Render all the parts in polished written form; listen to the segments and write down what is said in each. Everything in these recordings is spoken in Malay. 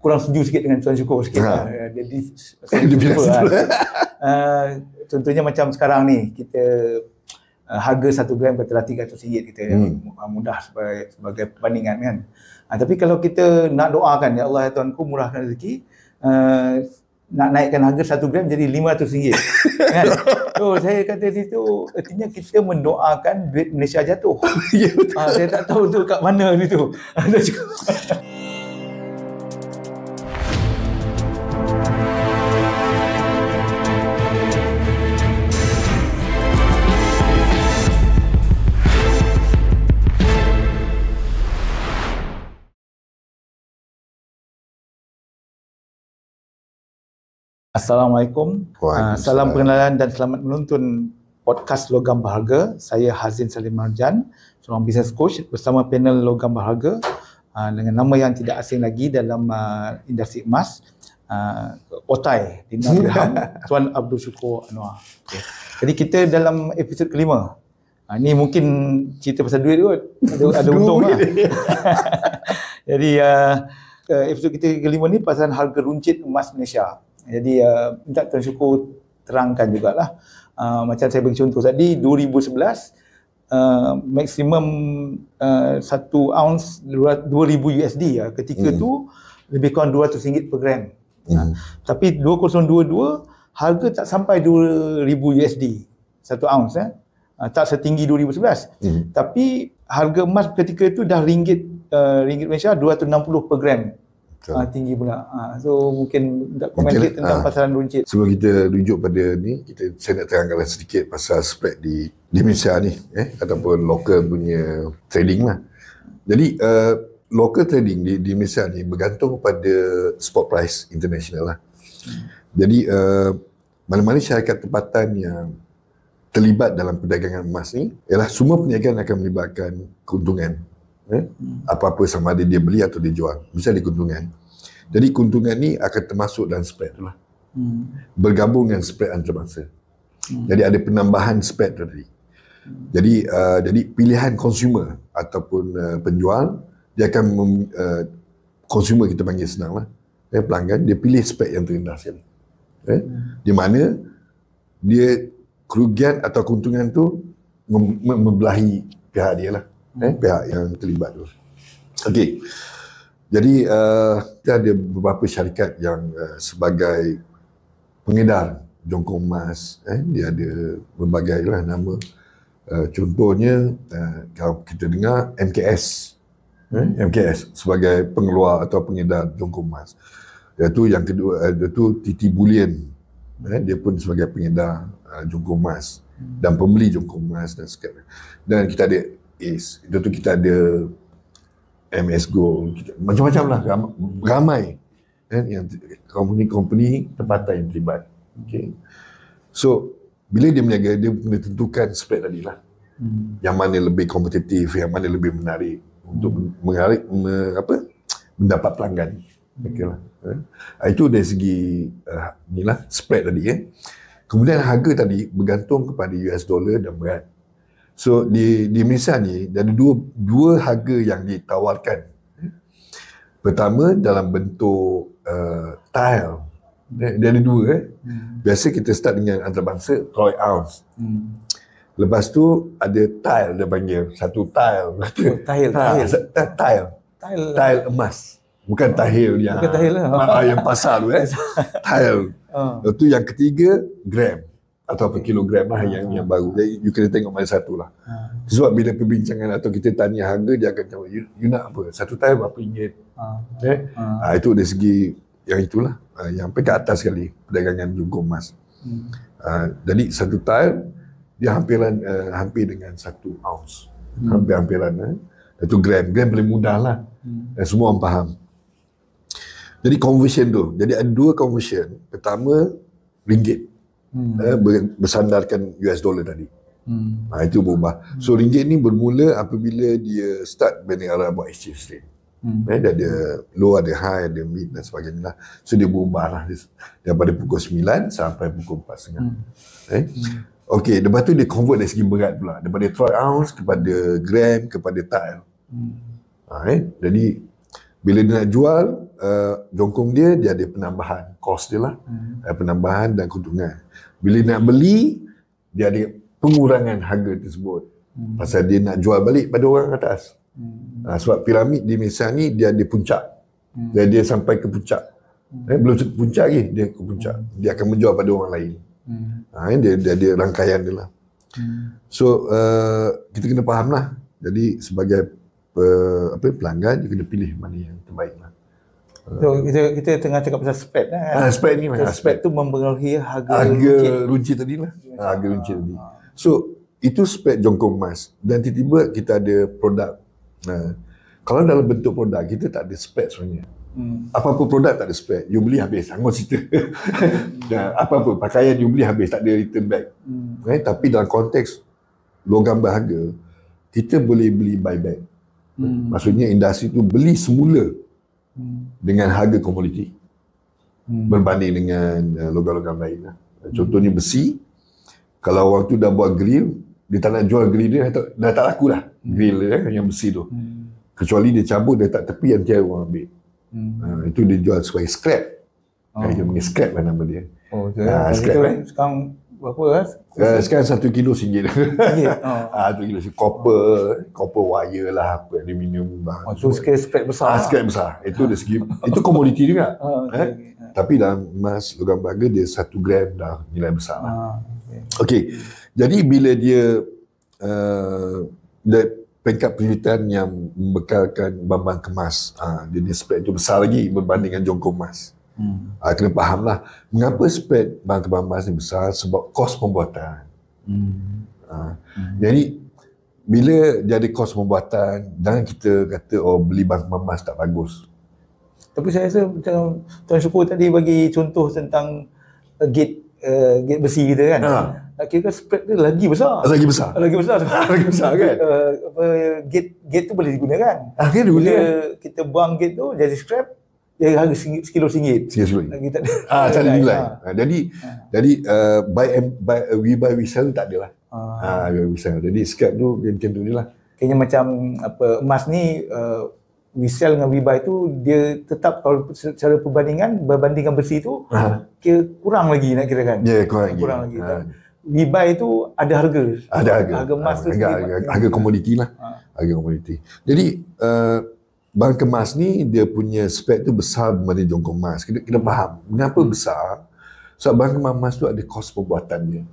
kurang setuju sikit dengan Tuan Syukur sikit. Jadi contohnya macam sekarang ni kita harga 1 gram katalah RM300 kita mudah sebagai perbandingan kan. Tapi kalau kita nak doakan, ya Allah ya Tuanku murahkan rezeki, nak naikkan harga 1 gram jadi RM500 kan. So saya kata situ artinya kita mendoakan duit Malaysia jatuh. Ya, saya tak tahu tu kat mana situ. Assalamualaikum. Salam pengenalan dan selamat menonton podcast Logam Berharga. Saya Hazin Salim Marjan, seorang business coach bersama panel Logam Berharga dengan nama yang tidak asing lagi dalam industri emas, Otai Dinar Dirham, Tuan Abdul Syukur Anwar. Okay. Jadi kita dalam episod kelima. Ini mungkin cerita pasal duit kot. Ada untung lah. Jadi episod kita kelima ni pasal harga runcit emas Malaysia. Jadi minta Tuan Syukur terangkan jugalah. Macam saya bagi contoh tadi, 2011 maksimum 1 ounce 2000 USD ketika tu lebih kurang RM200 per gram. Tapi 2022 harga tak sampai 2000 USD 1 ounce tak setinggi 2011. Tapi harga emas ketika itu dah ringgit Malaysia 260 per gram. Tinggi pula. So mungkin tak komen tentang pasaran runcit. Sebelum kita rujuk pada ni, saya nak terangkan sedikit pasal spread di Malaysia ni, ataupun local punya trading lah. Jadi local trading di Malaysia ni bergantung pada spot price international lah. Jadi mana-mana syarikat tempatan yang terlibat dalam perdagangan emas ni, ialah semua perniagaan akan melibatkan keuntungan. Apa-apa sama ada dia beli atau dia jual, bisa ada keuntungan. Jadi keuntungan ni akan termasuk dalam spread tu lah. Bergabung dengan spread antarabangsa. Jadi ada penambahan spread tu tadi. Jadi pilihan consumer ataupun penjual, dia akan consumer kita panggil senang lah, pelanggan, dia pilih spread yang terendah sekali. Di mana dia kerugian atau keuntungan tu membelahi pihak dia lah. Pihak yang terlibat tu. Okey. Jadi kita ada beberapa syarikat yang sebagai pengedar jongkong emas, dia ada berbagai lah nama. Contohnya kalau kita dengar MKS. MKS sebagai pengeluar atau pengedar jongkong emas. Iaitu yang kedua, iaitu TT Bullion. Dia pun sebagai pengedar jongkong emas dan pembeli jongkong emas dan sebagainya. Dan kita ada itu tu kita ada MS Gold, macam-macam lah, ramai yang company tempatan yang terlibat. Okay. So bila dia meniaga, dia kena tentukan spread tadi lah, yang mana lebih kompetitif, yang mana lebih menarik untuk mendapat pelanggan. Okay lah. Itu dari segi inilah spread tadi. Kemudian harga tadi bergantung kepada US dollar dan berat. So di Malaysia ni ada dua harga yang ditawarkan. Pertama dalam bentuk tile. Dia ada dua. Biasa kita start dengan antarabangsa troy ounce. Lepas tu ada tile, dia panggil satu tile. Tile emas. Bukan tahil yang yang pasar tu tile. Lepas tu yang ketiga gram atau per kilogram lah yang baru. Jadi you kena tengok mana satu lah. Sebab bila perbincangan atau kita tanya harga, dia akan tengok you nak apa? Satu tile berapa ringgit? Itu dari segi yang itulah. Yang ke atas sekali perdagangan jongkong emas. Jadi satu tile dia hampir dengan 1 ounce. Hampiran. Itu gram. Gram paling mudah lah. Semua orang faham. Jadi conversion tu. Jadi ada dua conversion. Pertama ringgit. Bersandarkan US dollar tadi. Itu berubah. So ringgit ni bermula apabila dia start berniaga buat exchange rate. Dia ada low, ada high, ada mid dan sebagainya lah. So dia berubah lah daripada pukul 9 sampai pukul 4.30. Okey, lepas tu dia convert dari segi berat pula, daripada troy ounce kepada gram kepada tile. Jadi bila dia nak jual, jongkong dia ada penambahan kos dia lah, penambahan dan keuntungan. Bila nak beli, dia ada pengurangan harga tersebut. Pasal dia nak jual balik pada orang atas. Sebab piramid di Malaysia ni dia ada puncak. Dia sampai ke puncak. Belum ke puncak lagi, dia ke puncak. Dia akan menjual pada orang lain. Dia ada rangkaian dia lah. So kita kena faham lah. Jadi sebagai pelanggan, dia kena pilih mana yang terbaik lah. So, kita tengah cakap pasal spread lah. Spread ni lah. Spread tu mempengaruhi harga runcit tadi lah. Harga runcit tadi. So itu spread jongkong emas. Dan tiba-tiba kita ada produk. Kalau dalam bentuk produk, kita tak ada spread sebenarnya. Apa-apa produk tak ada spread. You beli habis, sanggup cerita. Apa-apa pakaian you beli habis, tak ada return back. Tapi dalam konteks logam berharga, kita boleh beli buyback. Maksudnya industri tu beli semula dengan harga komoditi berbanding dengan logam-logam lain lah. Contohnya besi, kalau orang tu dah buat grill, dia tak nak jual grill dia, dah tak laku dah grill dia yang besi tu. Kecuali dia cabut, dia tak tepi, nanti orang ambil. Itu dia jual sebagai scrap. Dia panggil scrap lah nama dia. Scrap sekarang berapa lah? Sekarang 1 kilo RM1. 1 kilo copper wire lah, apa, aluminium. Itu scrap besar. Scrap besar. Itu dari segi, itu komoditi juga. Tapi dalam emas logam berharga dia 1 gram dah nilai besar. Okey. Jadi bila dia peringkat penjutaan yang membekalkan bahan kemas, dia spread itu besar lagi berbanding dengan jongkong emas. Kena faham lah mengapa spread bahan kemas ni besar, sebab kos pembuatan. Jadi bila dia ada kos pembuatan, jangan kita kata beli bahan kemas tak bagus. Tapi saya rasa macam Tuan Syukur tadi bagi contoh tentang gate besi kita kan. Kira spread dia lagi besar. Lagi besar kan. Gate tu boleh digunakan. Bila kita buang gate tu jadi scrap, dia harga sekilo RM1. Kita cari nilai. Jadi we buy we sell tak ada lah. We sell. Jadi scrap tu dia macam tu je lah. Kayaknya macam emas ni we sell dengan we buy tu, dia tetap kalau secara perbandingan berbandingkan besi tu kira kurang lagi nak kira kan. Kurang lagi. We buy tu ada harga. Harga emas tu harga komoditi lah. Harga komoditi. Jadi bahan kemas ni dia punya spek tu besar berbanding jongkong emas. Kita faham mengapa besar. Sebab bahan kemas emas tu ada kos pembuatan dia.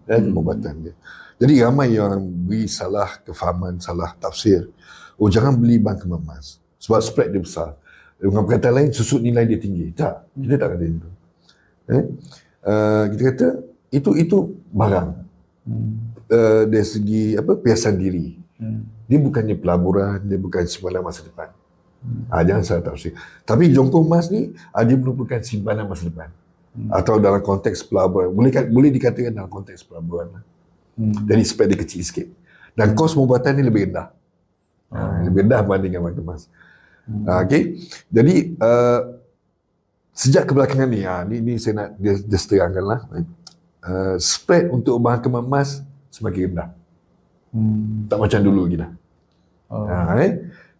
Pembuatan dia. Jadi ramai yang beri salah kefahaman, salah tafsir. Jangan beli bahan kemas emas sebab spread dia besar. Dengan perkataan lain, susut nilai dia tinggi. Tak, kita tak kata itu. Kita kata itu barang. Dari segi piasan diri. Dia bukannya pelaburan, dia bukan simpanan masa depan. Jangan salah tafsir. Tapi jongkong emas ni dia merupakan simpanan masa depan. Atau dalam konteks pelaburan. Boleh dikatakan dalam konteks pelaburan. Jadi spread dia kecil sikit. Dan kos pembuatan ni lebih rendah. Lebih rendah berbanding dengan emas. Okey. Jadi sejak kebelakangan ni saya nak just terangkanlah. Spread untuk bahan kemas emas semakin rendah. Tak macam dulu lagi dah.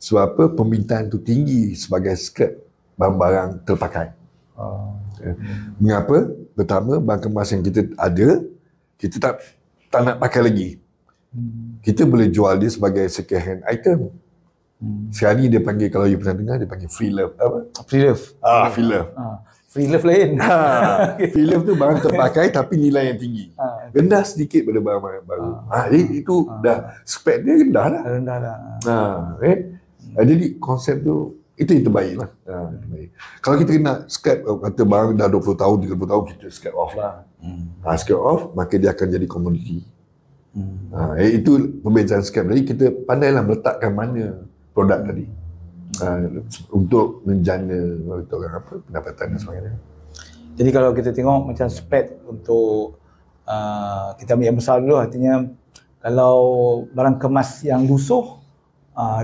Sebab apa? Permintaan tu tinggi sebagai scrap barang-barang terpakai. Mengapa? Pertama, bahan kemas yang kita ada, kita tak nak pakai lagi. Kita boleh jual dia sebagai second hand item. Sekarang ni dia panggil, kalau you pernah dengar, dia panggil free love. Free love. Free love. Free love lain. Free love tu barang terpakai tapi nilai yang tinggi. Rendah sedikit pada barang-barang baru. Itu dah spek dia rendah dah. Jadi konsep tu itu yang terbaik lah. Kalau kita nak scrap, kata barang dah 20 tahun, 30 tahun, kita scrap off lah. Scrap off, maka dia akan jadi komoditi. Itu perbezaan scrap. Jadi kita pandailah meletakkan mana produk tadi untuk menjana orang pendapatan dan sebagainya. Jadi kalau kita tengok macam spread untuk kita ambil yang besar dulu, artinya kalau barang kemas yang lusuh,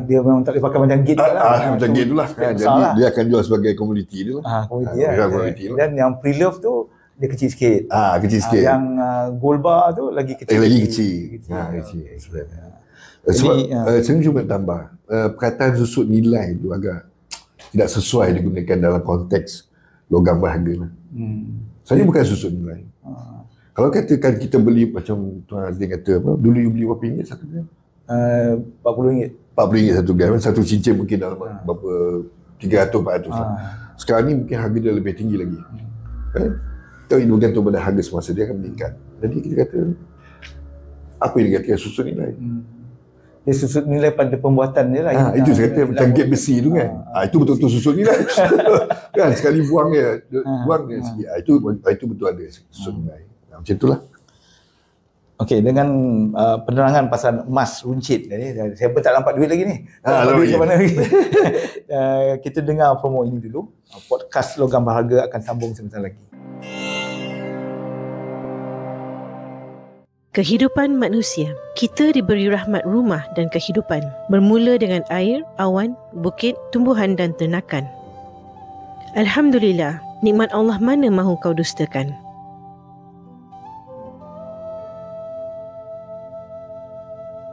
dia memang tak boleh pakai macam gate lah. Macam gate tu lah. Jadi dia akan jual sebagai komoditi dia lah. Komoditi lah. Dan yang pre-love tu dia kecil sikit. Kecil sikit. Yang gold bar tu lagi kecil. Lagi kecil. Sebab saya cuma tambah perkataan susut nilai tu agak tidak sesuai digunakan dalam konteks logam berharga lah. Saya bukan susut nilai. Kalau katakan kita beli macam Tuan Azli kata apa, dulu you beli berapa ringgit satu gram? RM40. RM40 satu gram, satu cincin mungkin dalam berapa 300-400 lah. Sekarang ni mungkin harga dia lebih tinggi lagi. Kan? Kalau ini bergantung pada harga semasa dia akan meningkat. Jadi kita kata apa yang dikatakan susut nilai? Dia susut nilai pada pembuatan je lah. Itu saya kata macam gate besi tu kan. Itu betul-betul susut nilai. Kan sekali buang dia sikit. Itu betul ada susut nilai. Macam itulah. Okey, dengan penerangan pasal emas runcit ni, saya pun tak nampak duit lagi ni. Duit ke mana lagi? Kita dengar promo ini dulu. Podcast Logam Berharga akan sambung sebentar lagi. Kehidupan manusia. Kita diberi rahmat rumah dan kehidupan. Bermula dengan air, awan, bukit, tumbuhan dan ternakan. Alhamdulillah, nikmat Allah mana mahu kau dustakan.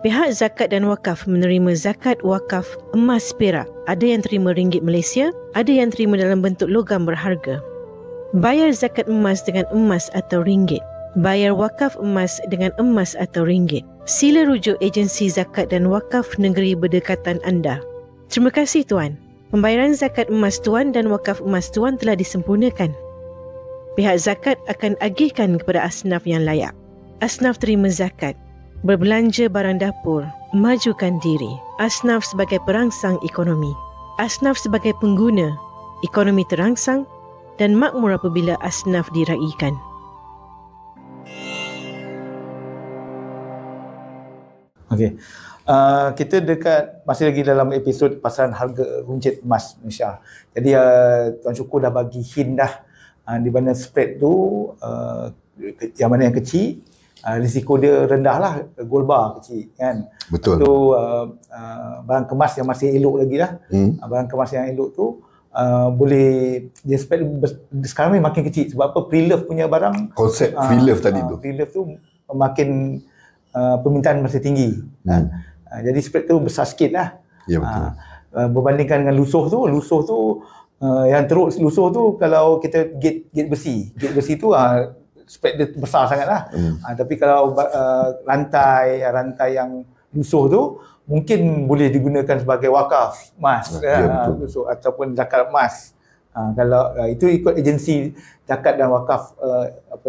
Pihak zakat dan wakaf menerima zakat wakaf emas perak. Ada yang terima ringgit Malaysia, ada yang terima dalam bentuk logam berharga. Bayar zakat emas dengan emas atau ringgit. Bayar wakaf emas dengan emas atau ringgit. Sila rujuk agensi zakat dan wakaf negeri berdekatan anda. Terima kasih Tuan. Pembayaran zakat emas Tuan dan wakaf emas Tuan telah disempurnakan. Pihak zakat akan agihkan kepada asnaf yang layak. Asnaf terima zakat. Berbelanja barang dapur, majukan diri. Asnaf sebagai perangsang ekonomi. Asnaf sebagai pengguna, ekonomi terangsang dan makmur apabila asnaf diraikan. Okey. Kita masih lagi dalam episod pasal harga runcit emas Malaysia. Jadi Tuan Syukur dah bagi hint dah di mana spread tu yang mana yang kecil, risiko dia rendah lah, gold bar kecil kan. Betul. Tu barang kemas yang masih elok lagi lah. Barang kemas yang elok tu boleh dia spread sekarang ni makin kecil sebab apa, pre-love punya barang, konsep pre-love tadi tu. Pre-love tu makin permintaan masih tinggi. Jadi spread tu besar sikit lah. Ya betul. Berbandingkan dengan lusuh tu yang teruk lusuh tu kalau kita gate besi tu spread dia besar sangat lah. Tapi kalau rantai yang lusuh tu mungkin boleh digunakan sebagai wakaf emas lusuh, ataupun zakat emas. Kalau itu ikut agensi zakat dan wakaf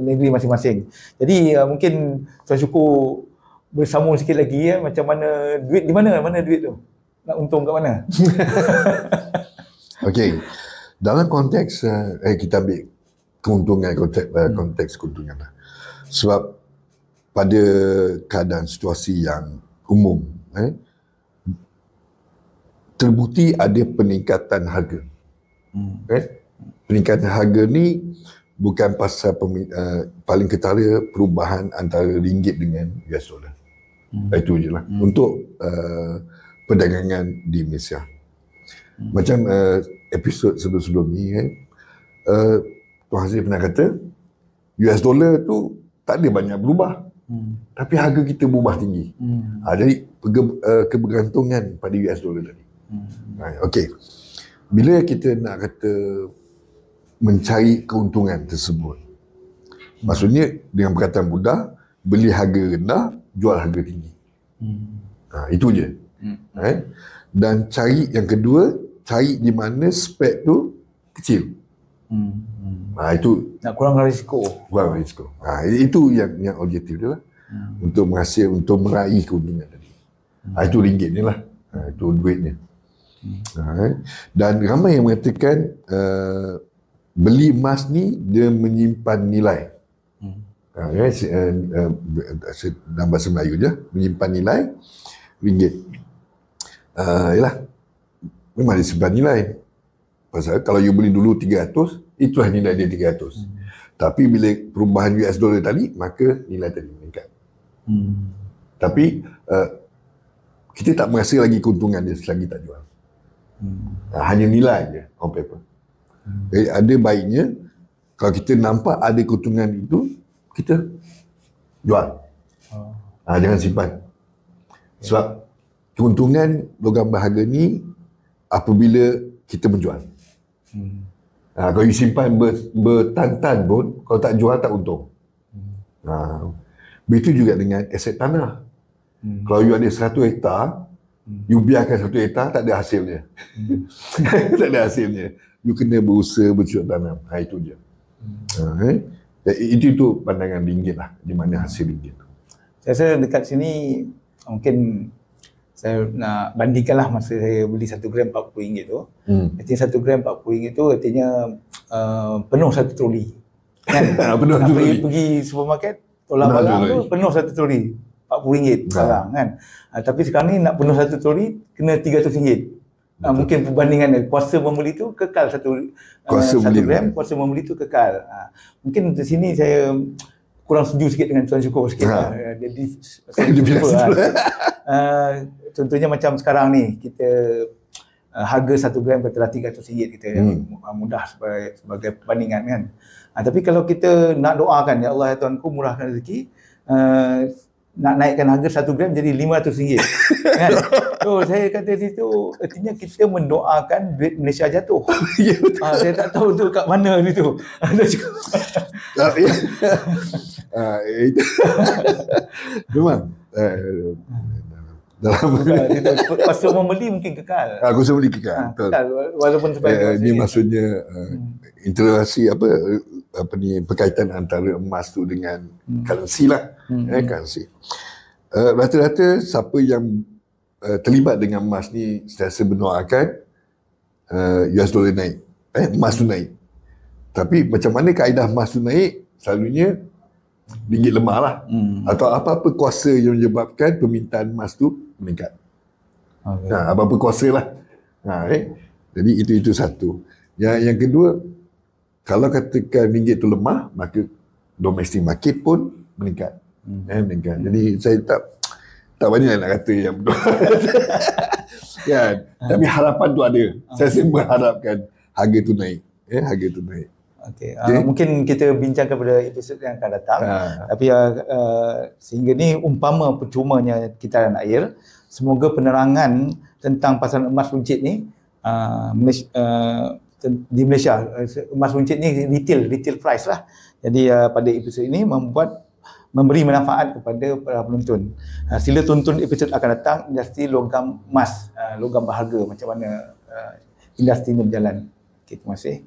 negeri masing-masing. Jadi mungkin Tuan Syukur bersambung sikit lagi macam mana duit di mana duit tu nak untung kat mana. Okey, dalam konteks kita ambil keuntungan, konteks keuntungan lah. Sebab pada keadaan situasi yang umum terbukti ada peningkatan harga. Peningkatan harga ni bukan pasal paling ketara perubahan antara ringgit dengan US dollar. Itu je lah untuk perdagangan di Malaysia. Macam episod sebelum-sebelum ni Tuan Hazri pernah kata US dollar tu tak ada banyak berubah, tapi harga kita berubah tinggi. Jadi kebergantungan pada US dollar tadi. Okey, bila kita nak kata mencari keuntungan tersebut, maksudnya dengan perkataan mudah, beli harga rendah, jual harga tinggi. Itu je. Dan cari yang kedua, cari di mana spread tu kecil. Itu nak kurangkan risiko. Itu yang objektif dia lah. Untuk meraih keuntungan tadi. Itu ringgit ni lah. Itu duitnya. Dan ramai yang mengatakan beli emas ni dia menyimpan nilai. Dalam bahasa Melayu je, menyimpan nilai ringgit. Yalah, memang dia simpan nilai. Pasal kalau you beli dulu 300, itulah nilai dia 300. Tapi bila perubahan US dollar tadi, maka nilai tadi meningkat. Tapi kita tak merasa lagi keuntungan dia selagi tak jual. Hanya nilai je on paper. Jadi ada baiknya kalau kita nampak ada keuntungan itu, kita jual. Jangan simpan. Sebab keuntungan logam berharga ni apabila kita menjual. Kalau you simpan bertan-tan pun, kalau tak jual tak untung. Begitu juga dengan aset tanah. Kalau you ada 100 hektar, you biarkan 1 hektar, tak ada hasilnya. Tak ada hasilnya. You kena berusaha bercocok tanam. Itu je. Itu pandangan ringgit lah, di mana hasil ringgit. Saya rasa dekat sini mungkin saya nak bandingkanlah masa saya beli 1 gram RM40 tu. Artinya 1 gram RM40 tu artinya penuh 1 troli. Kan? Penuh pergi supermarket, tolak barang tu penuh 1 troli. RM40 barang kan. Tapi sekarang ni nak penuh 1 troli kena RM300. Mungkin perbandingan dia, kuasa membeli tu kekal 1 gram, kuasa membeli tu kekal. Mungkin di sini saya kurang setuju sikit dengan Tuan Syukur sikit. Jadi contohnya macam sekarang ni kita harga 1 gram katalah RM300 kita mudah sebagai perbandingan kan. Tapi kalau kita nak doakan, ya Allah ya Tuanku murahkan rezeki, nak naikkan harga 1 gram jadi RM500 kan. So saya kata situ artinya kita mendoakan duit Malaysia jatuh. Saya tak tahu tu kat mana ni tu. Memang kuasa membeli mungkin kekal. Kuasa membeli kekal. Kekal walaupun sebagai ini maksudnya interaksi berkaitan antara emas tu dengan currency lah. Currency. Rata-rata siapa yang terlibat dengan emas ni sentiasa mendoakan US dollar naik, emas tu naik. Tapi macam mana kaedah emas tu naik? Selalunya ringgit lemah lah. Atau apa-apa kuasa yang menyebabkan permintaan emas tu meningkat. Apa-apa kuasa lah. Jadi itu satu. Yang kedua, kalau katakan ringgit tu lemah, maka domestic market pun meningkat. Meningkat. Jadi saya tak banyak nak kata yang betul. Kan? Tapi harapan tu ada. Saya semua harapkan harga tu naik. Harga tu naik. Okay. Mungkin kita bincangkan pada episod yang akan datang. Tapi sehingga ni umpama percumanya kita dan air, semoga penerangan tentang pasaran emas runcit ni di Malaysia, emas runcit ni retail price lah. Jadi pada episod ini memberi manfaat kepada para penonton. Sila tonton episod akan datang, industri logam emas, logam berharga, macam mana industri ni berjalan. Okay, terima kasih.